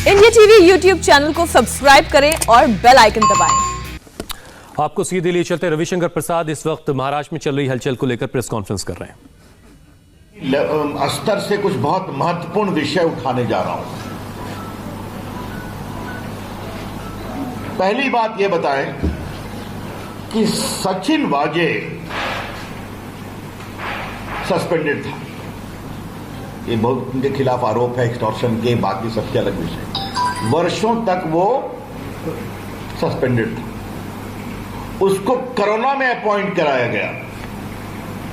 India TV YouTube channel को subscribe करें और बेल आइकन दबाएं। आपको सीधे लिए चलते रविशंकर प्रसाद इस वक्त महाराष्ट्र में चल रही हलचल को लेकर प्रेस कॉन्फ्रेंस कर रहे हैं। स्तर से कुछ बहुत महत्वपूर्ण विषय उठाने जा रहा हूं। पहली बात यह बताएं कि सचिन वाजे सस्पेंडेड था। ये बहुत उनके खिलाफ आरोप है एक्सटॉर्शन के, बाकी सबके अलग विषय। वर्षों तक वो सस्पेंडेड था। उसको कोरोना में अपॉइंट कराया गया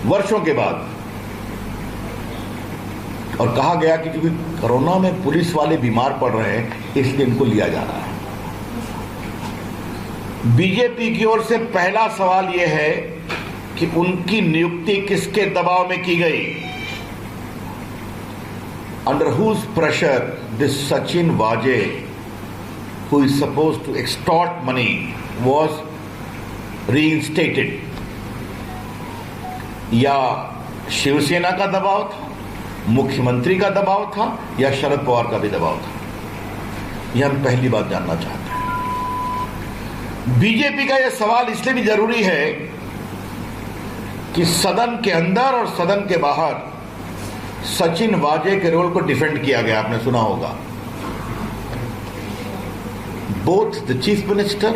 वर्षों के बाद, और कहा गया कि क्योंकि कोरोना में पुलिस वाले बीमार पड़ रहे हैं इसलिए इनको लिया जा रहा है। बीजेपी की ओर से पहला सवाल यह है कि उनकी नियुक्ति किसके दबाव में की गई? Under whose pressure this Sachin Vaje, who is supposed to extort money, was reinstated? या शिवसेना का दबाव था, मुख्यमंत्री का दबाव था, या शरद पवार का भी दबाव था? यह हम पहली बात जानना चाहते हैं। बीजेपी का यह सवाल इसलिए भी जरूरी है कि सदन के अंदर और सदन के बाहर सचिन वाजे के रोल को डिफेंड किया गया। आपने सुना होगा, both the chief minister,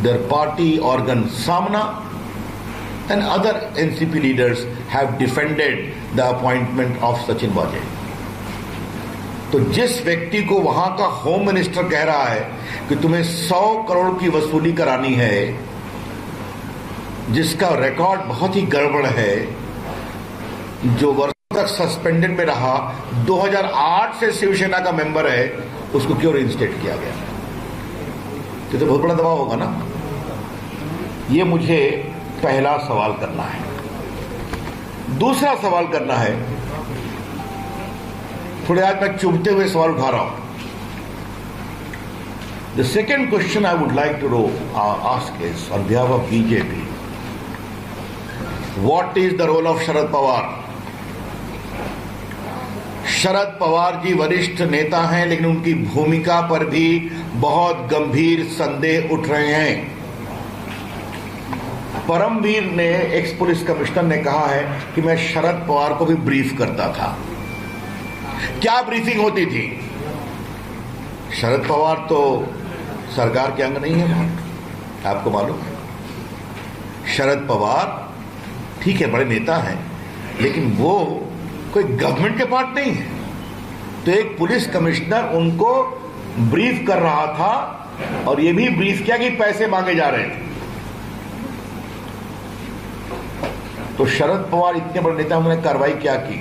their party organ Saamana and other NCP leaders have defended the appointment of Sachin Vaze. तो जिस व्यक्ति को वहां का होम मिनिस्टर कह रहा है कि तुम्हें 100 करोड़ की वसूली करानी है, जिसका रिकॉर्ड बहुत ही गड़बड़ है, जो वर्षों तक सस्पेंडेड में रहा, 2008 से शिवसेना का मेंबर है, उसको क्यों रिइंस्टेट किया गया? ये तो बहुत बड़ा दबाव होगा ना। ये मुझे पहला सवाल करना है। दूसरा सवाल करना है, थोड़े आज मैं चुभते हुए सवाल उठा रहा हूं। The second question I would like to ask is on behalf of BJP, what is the role of Sharad Pawar? Sharad Pawar ji वरिष्ठ नेता हैं, लेकिन उनकी भूमिका पर भी बहुत गंभीर संदेह उठ रहे हैं। परमवीर ने, एक्स पुलिस कमिश्नर ने कहा है कि मैं शरद पवार को भी ब्रीफ करता था। क्या ब्रीफिंग होती थी? शरद पवार तो सरकार के अंग नहीं है, आपको मालूम है। शरद पवार ठीक है, बड़े नेता हैं, लेकिन वो कोई गवर्नमेंट के पार्ट नहीं है। तो एक पुलिस कमिश्नर उनको ब्रीफ कर रहा था, और ये भी ब्रीफ किया कि पैसे मांगे जा रहे थे। तो शरद पवार इतने बड़े नेता, उन्होंने कार्रवाई क्या की?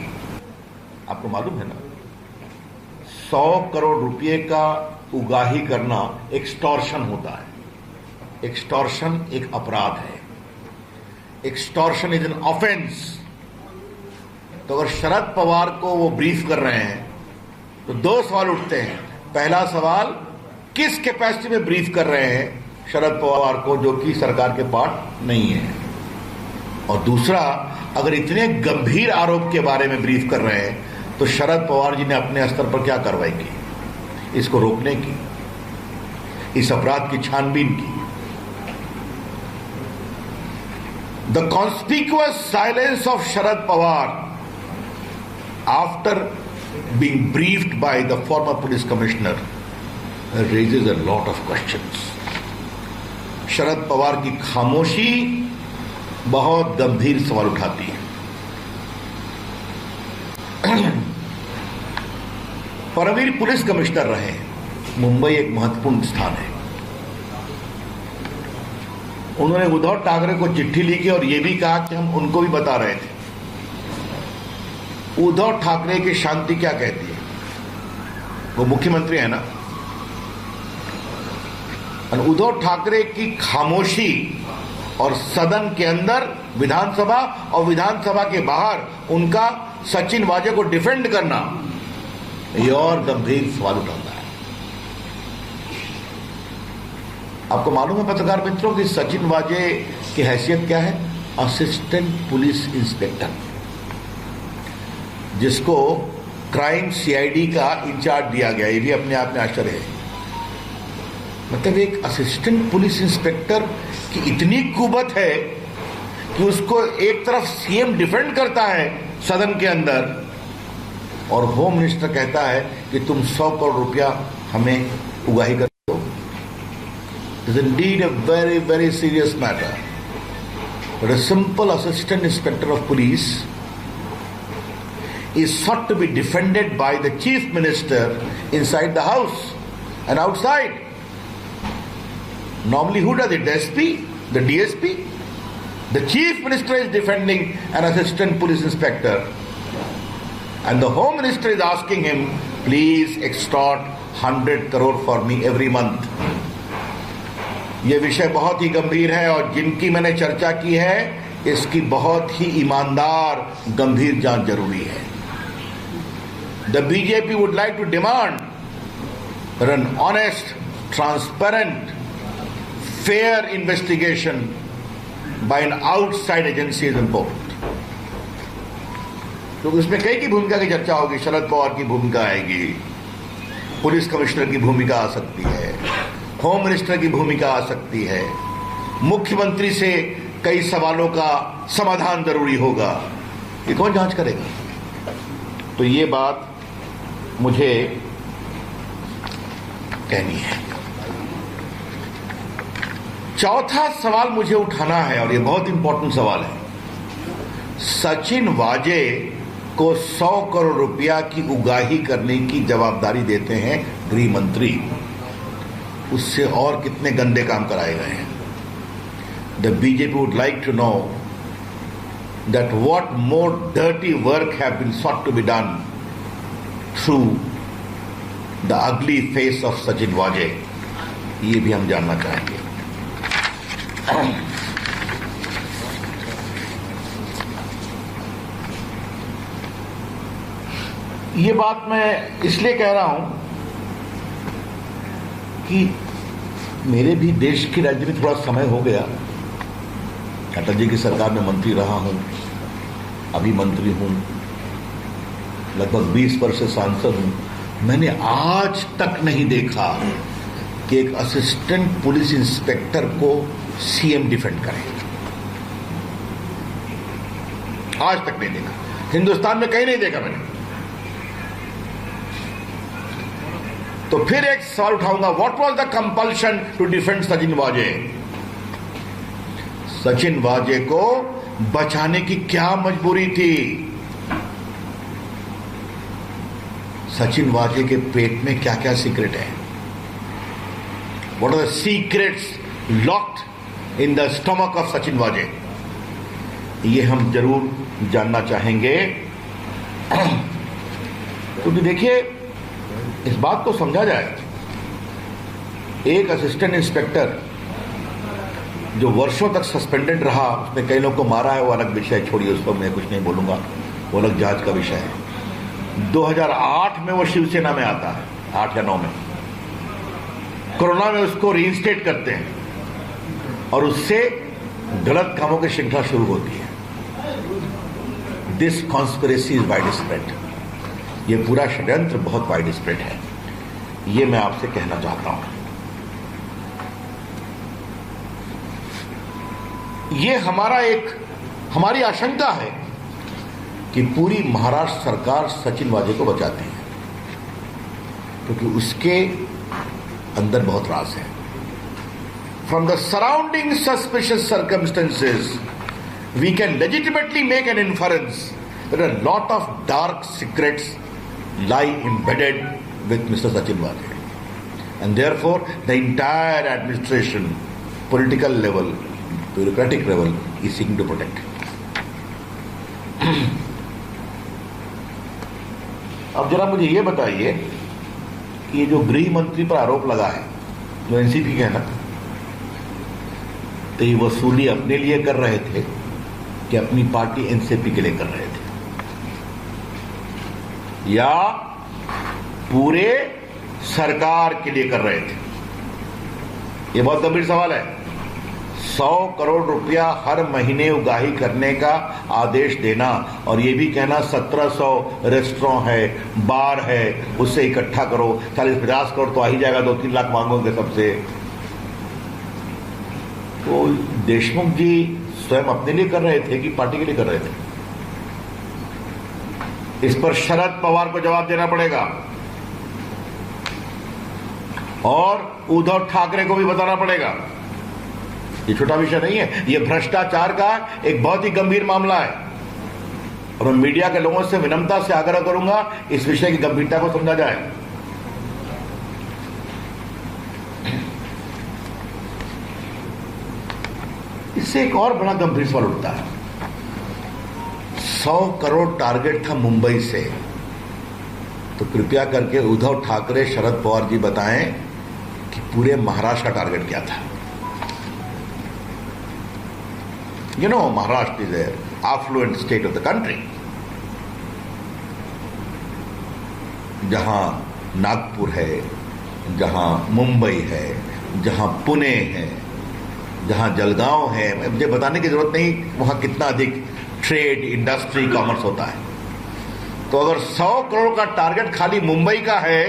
आपको मालूम है ना, 100 करोड़ रुपए का उगाही करना एक्सटॉर्शन होता है। एक्सटॉर्शन एक अपराध है। Extortion is an offence. तो अगर शरद पवार को वो ब्रीफ कर रहे हैं तो दो सवाल उठते हैं। पहला सवाल, किस कैपेसिटी में ब्रीफ कर रहे हैं शरद पवार को, जो कि सरकार के पार्ट नहीं है? और दूसरा, अगर इतने गंभीर आरोप के बारे में ब्रीफ कर रहे हैं तो शरद पवार जी ने अपने स्तर पर क्या कार्रवाई की इसको रोकने की, इस अपराध की छानबीन की? The conspicuous silence of Sharad Pawar after being briefed by the former police commissioner raises a lot of questions. Sharad Pawar की खामोशी बहुत गंभीर सवाल उठाती है। परमवीर पुलिस कमिश्नर रहे हैं। मुंबई एक महत्वपूर्ण स्थान है। उन्होंने उद्धव ठाकरे को चिट्ठी लिखी और यह भी कहा कि हम उनको भी बता रहे थे। उद्धव ठाकरे की शांति क्या कहती है? वो मुख्यमंत्री है ना। और उद्धव ठाकरे की खामोशी और सदन के अंदर विधानसभा और विधानसभा के बाहर उनका सचिन वाजे को डिफेंड करना, ये और गंभीर सवाल उठाता है। आपको मालूम है पत्रकार मित्रों कि सचिन वाजे की हैसियत क्या है? असिस्टेंट पुलिस इंस्पेक्टर, जिसको क्राइम सीआईडी का इंचार्ज दिया गया, ये भी अपने आप में आश्चर्य है। मतलब एक असिस्टेंट पुलिस इंस्पेक्टर की इतनी कुवत है कि उसको एक तरफ सीएम डिफेंड करता है सदन के अंदर और होम मिनिस्टर कहता है कि तुम 100 करोड़ रुपया हमें उगाही कर दो। It's indeed a very very serious matter. But a simple assistant inspector of police is sought to be defended by the chief minister inside the house and outside. Normally who does it? The SP? The DSP? The chief minister is defending an assistant police inspector and the home minister is asking him, please extort 100 crore for me every month. यह विषय बहुत ही गंभीर है और जिनकी मैंने चर्चा की है इसकी बहुत ही ईमानदार गंभीर जांच जरूरी है। The BJP would like to demand that an honest, transparent, fair investigation by an outside agency is important. तो उसमें कई की भूमिका की चर्चा होगी। शरद पवार की भूमिका आएगी, पुलिस कमिश्नर की भूमिका आ सकती है, होम मिनिस्टर की भूमिका आ सकती है, मुख्यमंत्री से कई सवालों का समाधान जरूरी होगा। ये कौन जांच करेगा? तो ये बात मुझे कहनी है। चौथा सवाल मुझे उठाना है और ये बहुत इंपॉर्टेंट सवाल है। सचिन वाजे को 100 करोड़ रुपया की उगाही करने की जवाबदारी देते हैं गृह मंत्री। उससे और कितने गंदे काम कराए गए हैं? The BJP would like to know that what more dirty work have been sought to be done through the ugly face of Sachin Wajay, ये भी हम जानना चाहेंगे। ये बात मैं इसलिए कह रहा हूं कि मेरे भी देश की राजनीति में थोड़ा समय हो गया। अटल जी की सरकार में मंत्री रहा हूं, अभी मंत्री हूं, लगभग 20 वर्ष से सांसद हूं। मैंने आज तक नहीं देखा कि एक असिस्टेंट पुलिस इंस्पेक्टर को सीएम डिफेंड करे। आज तक नहीं देखा, हिंदुस्तान में कहीं नहीं देखा मैंने। तो फिर एक सवाल उठाऊंगा, what was the compulsion to defend Sachin Waze? Sachin वाजे को बचाने की क्या मजबूरी थी? सचिन वाजे के पेट में क्या क्या सीक्रेट है? What are the secrets locked in the stomach of Sachin Waze? ये हम जरूर जानना चाहेंगे। क्योंकि देखिए, इस बात को समझा जाए, एक असिस्टेंट इंस्पेक्टर जो वर्षों तक सस्पेंडेड रहा, उसने कई लोगों को मारा है, वो अलग विषय, छोड़िए, उस पर मैं कुछ नहीं बोलूंगा, वो अलग जांच का विषय है। 2008 में वो शिवसेना में आता है, 8 या 9 में। कोरोना में उसको रीइंस्टेट करते हैं और उससे गलत कामों की श्रृंखला शुरू होती है। This conspiracy is wide spread. ये पूरा षड्यंत्र बहुत वाइड स्प्रेड है, ये मैं आपसे कहना चाहता हूं। ये हमारी आशंका है कि पूरी महाराष्ट्र सरकार सचिन वाजे को बचाती है, क्योंकि उसके अंदर बहुत राज है। From the surrounding suspicious circumstances we can legitimately make an inference that a lot of dark secrets lie embedded with Mr. Sachin Waje, and therefore the entire administration, political level, bureaucratic level, is seeking to protect him. अब जरा मुझे ये बताइए कि ये जो गृह मंत्री पर आरोप लगा है, जो एनसीपी के है ना, तो ये वसूली अपने लिए कर रहे थे कि अपनी पार्टी एनसीपी के लिए कर रहे थे, या पूरे सरकार के लिए कर रहे थे? ये बहुत गंभीर सवाल है। 100 करोड़ रुपया हर महीने उगाही करने का आदेश देना और ये भी कहना 1700 रेस्टोरेंट है, बार है, उससे इकट्ठा करो, 40-50 करोड़ तो आ ही जाएगा, 2-3 लाख मांगोगे सबसे। तो देशमुख जी स्वयं अपने लिए कर रहे थे कि पार्टी के लिए कर रहे थे? इस पर शरद पवार को जवाब देना पड़ेगा और उद्धव ठाकरे को भी बताना पड़ेगा। ये छोटा विषय नहीं है, ये भ्रष्टाचार का एक बहुत ही गंभीर मामला है और मैं मीडिया के लोगों से विनम्रता से आग्रह करूंगा इस विषय की गंभीरता को समझा जाए। इससे एक और बड़ा गंभीर सवाल उठता है। 100 करोड़ टारगेट था मुंबई से, तो कृपया करके उद्धव ठाकरे, शरद पवार जी बताएं कि पूरे महाराष्ट्र का टारगेट क्या था। You know, Maharashtra is an affluent state of the country. जहां नागपुर है, जहां मुंबई है, जहां पुणे है, जहां जलगांव है, मुझे बताने की जरूरत नहीं वहां कितना अधिक ट्रेड, इंडस्ट्री, कॉमर्स होता है। तो अगर 100 करोड़ का टारगेट खाली मुंबई का है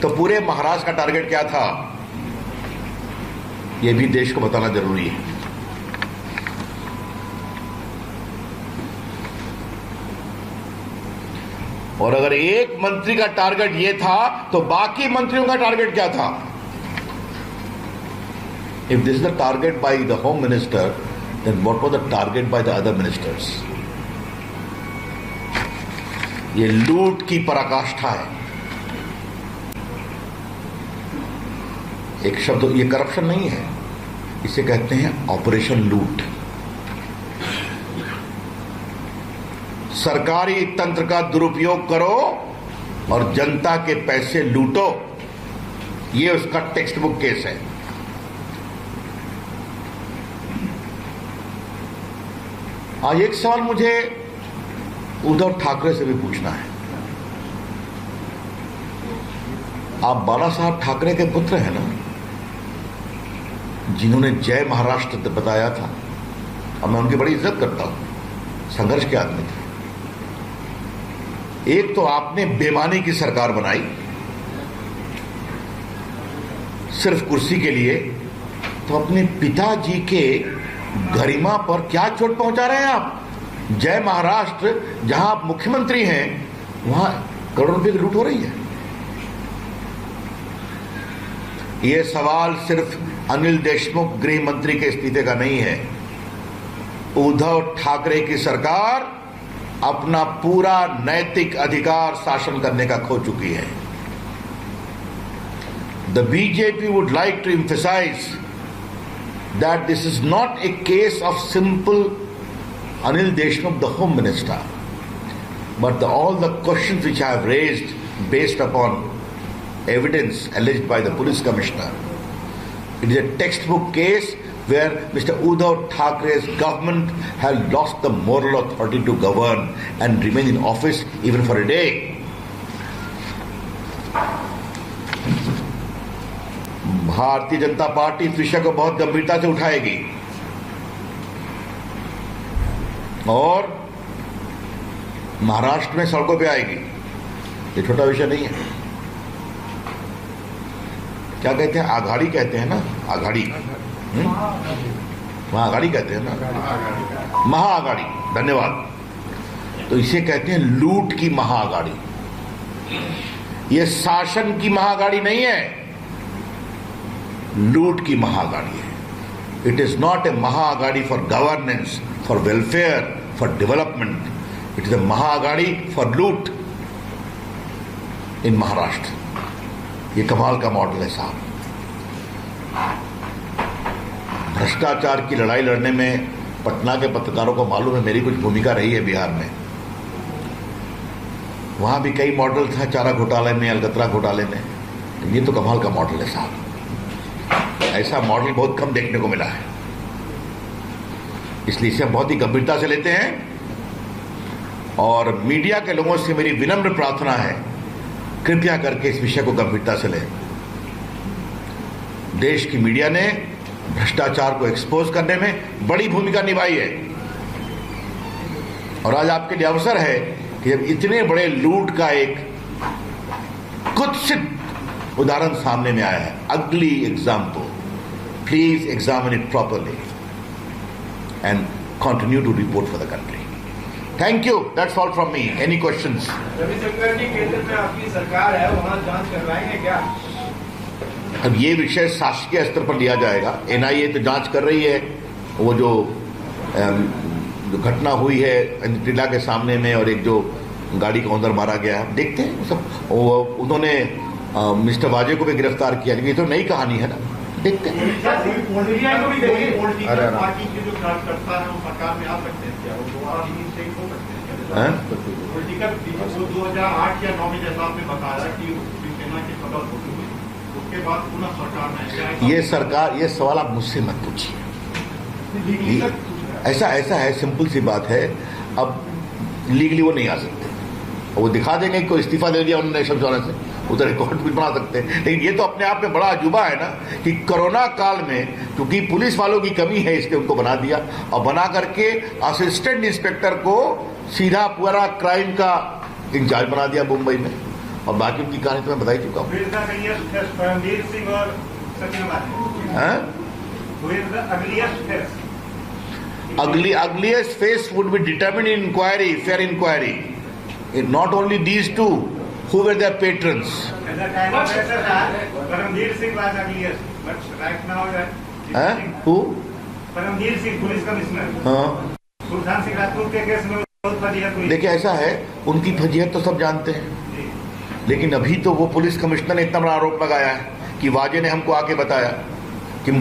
तो पूरे महाराष्ट्र का टारगेट क्या था, यह भी देश को बताना जरूरी है। और अगर एक मंत्री का टारगेट यह था तो बाकी मंत्रियों का टारगेट क्या था? If this is the target by the Home Minister, then what was the target by the other ministers? ये लूट की पराकाष्ठा है। एक शब्द, ये करप्शन नहीं है, इसे कहते हैं ऑपरेशन लूट। सरकारी तंत्र का दुरुपयोग करो और जनता के पैसे लूटो, ये उसका टेक्स्ट बुक केस है। आज एक सवाल मुझे उद्धव ठाकरे से भी पूछना है। आप बाला साहब ठाकरे के पुत्र हैं ना, जिन्होंने जय महाराष्ट्र बताया था, और मैं उनकी बड़ी इज्जत करता हूं, संघर्ष के आदमी थे। एक तो आपने बेईमानी की सरकार बनाई सिर्फ कुर्सी के लिए, तो अपने पिताजी के गरिमा पर क्या चोट पहुंचा रहे हैं आप? जय महाराष्ट्र, जहां आप मुख्यमंत्री हैं, वहां करोड़ों रुपए की लूट हो रही है। यह सवाल सिर्फ अनिल देशमुख गृह मंत्री के इस्तीफे का नहीं है। उद्धव ठाकरे की सरकार अपना पूरा नैतिक अधिकार शासन करने का खो चुकी है। The BJP would like to emphasize that this is not a case of simple Anil Deshmukh, the Home Minister, but all the questions which I have raised based upon evidence alleged by the police commissioner. It is a textbook case where Mr. Uddhav Thackeray's government has lost the moral authority to govern and remain in office even for a day. Bharatiya Janata party इस विषय को बहुत गंभीरता से उठाएगी और महाराष्ट्र में सड़कों पे आएगी। ये छोटा विषय नहीं है। क्या कहते हैं? आघाड़ी कहते हैं ना, आघाड़ी, महाआघाड़ी कहते हैं ना, महाआघाड़ी, धन्यवाद। तो इसे कहते हैं लूट की महाआघाड़ी। ये शासन की महाआघाड़ी नहीं है, लूट की महाआघाड़ी है। It is not a Maha Aghadi for governance, for welfare, for development. It is a Maha Aghadi for लूट इन महाराष्ट्र। ये कमाल का मॉडल है साहब। भ्रष्टाचार की लड़ाई लड़ने में पटना के पत्रकारों को मालूम है मेरी कुछ भूमिका रही है बिहार में। वहां भी कई मॉडल था, चारा घोटाले में, अलकतरा घोटाले में। ये तो कमाल का मॉडल है साहब। ऐसा मॉडल बहुत कम देखने को मिला है, इसलिए इसे हम बहुत ही गंभीरता से लेते हैं। और मीडिया के लोगों से मेरी विनम्र प्रार्थना है, कृपया करके इस विषय को गंभीरता से लें। देश की मीडिया ने भ्रष्टाचार को एक्सपोज करने में बड़ी भूमिका निभाई है। और आज आपके लिए अवसर है कि जब इतने बड़े लूट का एक कुत्सित उदाहरण सामने में आया है, अगली example, please examine it properly and continue to report for the country. Thank you, that's all from me. Any questions? Ravishankar ji, केंद्र में आपकी सरकार है, वहां जांच करवाएंगे क्या? अब ये विषय शासकीय स्तर पर लिया जाएगा। एनआईए तो जांच कर रही है। वो जो घटना हुई है टिला के सामने में और एक जो गाड़ी का ओनर मारा गया है, देखते हैं सब। उन्होंने मिस्टर वाजे को भी गिरफ्तार किया, लेकिन ये तो नई कहानी है ना, देखते हैं। पार्टी के जो कार्यकर्ता है वो सरकार में आ सकते हैं क्या? वो दोबारा रीइंस्टेट हो सकते हैं? पॉलिटिकल 2008 या 9 में जैसा आपने बताया कि शिवसेना के सदस्य होते हुए उसके बाद पुनः सरकार में ये सरकार, ये सवाल आप मुझसे मत पूछिए। ऐसा है, सिंपल सी बात है। अब लीगली वो नहीं आ सकते, वो दिखा देंगे कि कोई इस्तीफा दे दिया उन्होंने नेशनल इंश्योरेंस से, उधर रिकॉर्ड कुछ बना सकते हैं। लेकिन ये तो अपने आप में बड़ा अजूबा है ना कि कोरोना काल में क्योंकि पुलिस वालों की कमी है इसलिए उनको बना दिया, और बना करके असिस्टेंट इंस्पेक्टर को सीधा पूरा क्राइम का इंचार्ज बना दिया मुंबई में, और बाकी उनकी कहानी तो मैं बता ही चुका हूँ। परमवीर सिंह और Sachin ugliest face would be determined in inquiry, fair inquiry. Not only these two, who were their patrons? At the time of SSR, Paramveer Singh was ugliest, but right now that Who? Paramveer Singh, police commissioner. Sultan Singh Rajput के case में बहुत फजीहत हुई। देखिए ऐसा है, उनकी फजीहत तो सब जानते हैं, लेकिन अभी तो वो पुलिस कमिश्नर ने इतना बड़ा आरोप लगाया है कि वाजे ने हमको आके बताया कि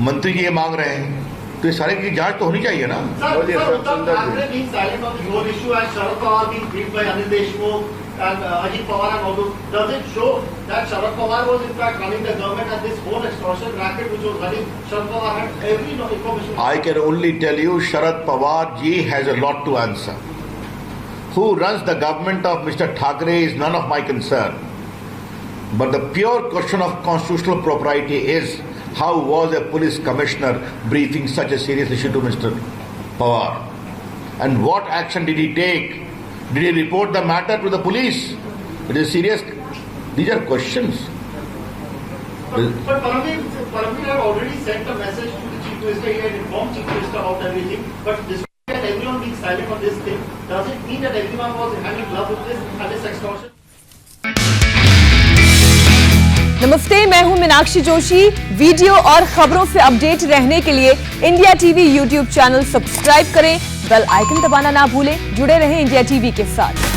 मंत्री जी ये मांग रहे हैं, तो ये सारे की जांच तो होनी चाहिए ना। Ajit Pawar and all those, does it show that Sharad Pawar was in fact running the government and this whole extortion racket which was running, Sharad Pawar had every information? I can only tell you Sharad Pawar ji has a lot to answer. Who runs the government of Mr. Thackeray is none of my concern. But the pure question of constitutional propriety is, how was a police commissioner briefing such a serious issue to Mr. Pawar? And what action did he take? Did he report the matter to the police? It is serious. These are questions. But Paramveer had already sent a message to the Chief Minister. He had informed Chief Minister about everything. But despite everyone being silent on this thing, does it mean that everyone was hand in glove with this and this extortion? नमस्ते, मैं हूं Meenakshi Joshi. Video और खबरों से update रहने के लिए India TV YouTube channel subscribe करें, बेल आइकन दबाना ना भूलें। जुड़े रहें इंडिया टीवी के साथ।